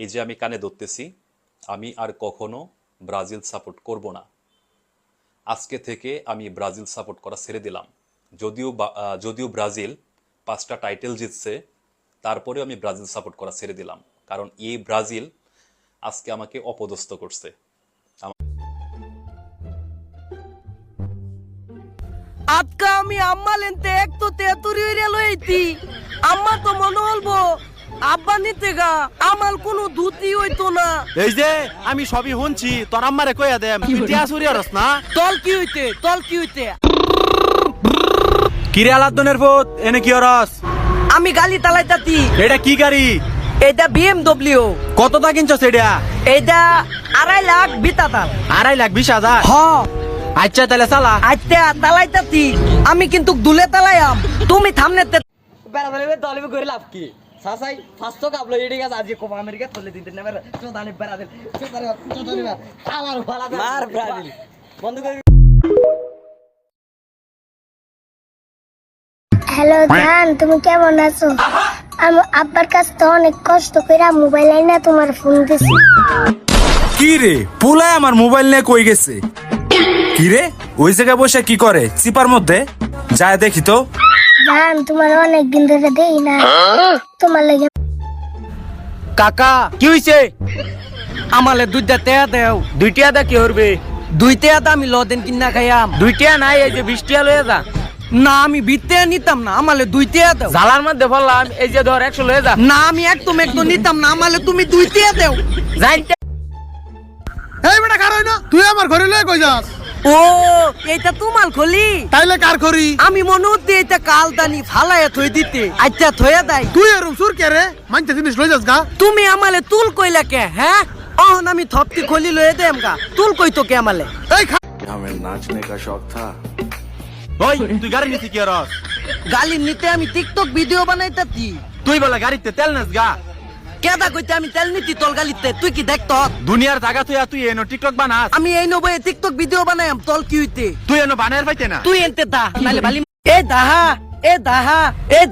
এই যে আমি কানে ধরতেছি, আমি আর কখনো ব্রাজিল সাপোর্ট করব না। আজকে থেকে আমি ব্রাজিল সাপোর্ট করা ছেড়ে দিলাম। যদিও ব্রাজিল 5টা টাইটেল জিতছে, তারপরেও আমি ব্রাজিল সাপোর্ট করা ছেড়ে দিলাম, কারণ এই ব্রাজিল আজকে আমাকে অপদস্থ করছে। আজকা আমি আম্মা লেনতে এক তো তেতুরি হইরে লইতি আম্মা তো মনে হলবো আব্বা নিতে গা আমাল কোনো ধুতি হইতো না। এই যে আমি সবই শুনছি, তোর আম্মারে কইয়া দেম পিটিয়া চুরি হরস না। তল কি হইতে কিরে আলাদ্দনের পুত, এনে কি হরস? আমি গালি তালাইতাতি। এটা কি গাড়ি? এটা BMW। কতটা কিনছস এটা? এটা 2.5 লাখ বিতাতাল। 2,20,000? হ আচ্ছা তাহলে চালা। আচ্ছা তালাইতাতি, আমি কিন্তু দুলে তালাইয়াম, তুমি থামনেতে বেড়াবে দলে করে লাভ কি সাসাই ফার্স্ট কাবলো এডি গাছ আজকে কোপা আমেরিকা চলে দিতে না চোদানি বেড়াদিল চোদানি আমার ভালা মার ব্রাজিল বন্ধ করে। হ্যালো জান, তুমি কেমন আছো? আমি আব্বার কাছ থেকে অনেক কষ্ট করে মোবাইল আইনা তোমার ফোন দিছি। কি রে, পোলায় আমার মোবাইল নিয়ে কই গেছে? কি রে, ওই জায়গায় বসে কি করে? চিপার মধ্যে যায় দেখি তো। জান, তোমার অনেক দিন ধরে দেই না, তোমার লাগে। কাকা কি হইছে? আমালে দুইটা তেয়া দেও। দুইটিয়া দা কি হরবে? দুইটা দা আমি লদেন কিনা খাইয়াম। দুইটিয়া নাই, এই যে 20টিয়া লয়ে যা। না আমি বিতে নিতাম না, আমালে দুইটা দাও। জালার মধ্যে বললাম এই যে ধর 100 লয়ে যা। না আমি একদম নিতাম না, আমালে তুমি দুইটা দাও। যাইতে এই বেটা কার হইনা? তুই আমার ঘরে লয়ে কই যাস? ও এইটা তোমার খলি? তাইলে কার করি? আমি মনে হচ্ছে এটা কালদানি ফালাইয়া থই দিতে। আচ্ছা থইয়া দাই। তুই এরম সুর কে রে? মানতে জিনিস লই যাস গা? তুমি আমালে তুল কইলা কে? হ্যাঁ অহন আমি থপটি খলি লয়ে দেম গা, তুল কইতো কে আমালে? এই খা ওই তুই গাড়ি নিতে কি হরস? গালি নিতে আমি টিকটক ভিডিও বানাইতাছি। তুই বলে গাড়িতে তেল নেস গা। কেদা কইতে আমি তেল নিতি তোর গালিতে? তুই কি দেখত? দুনিয়ার জায়গা তুই এনো টিকটক বানাস? আমি এই নবয়ে টিকটক ভিডিও বানাইম, তল কি হইতে? তুই এনো বানার পাইতে না? তুই এনতে দা নালে বালি। এ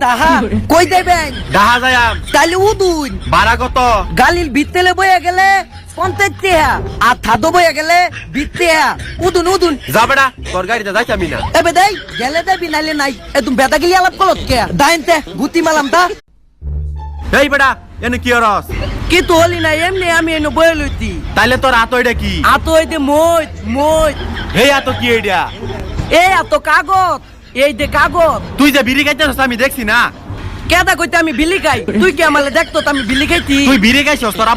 দাহা কই দেবেন? ডাহা যায়াম। তাইলে উদুন ভাড়া কত? গালির ভিতরে বইয়া গেলে 50 টাকা, আর থাদো বইয়া গেলে 20 টাকা। উদুন যা বেটা, তোর গাড়িতে যাইতামি না। এবে দেই গেলে দেবি নাইলে নাই। একদম বেদা গিলি আলাপ কলত কে দাইনতে গুতি মালাম দা। এই বেটা এনে কি হরস? কি তো হলি না, এমনি আমি এনে বয়ে লইতি। তাইলে তোর হাত ওইটা কি? আতো হইতে মই এই এত কি এইটা? এ এত কাগজ, এই দে কাগজ। তুই যে বিড়ি খাইতেছস আমি দেখছি না। কেদা কইতে আমি বিলি খাই? তুই কি আমালে দেখতো আমি বিলি খাইতি? তুই বিড়ি খাইছস, তোর আব্বা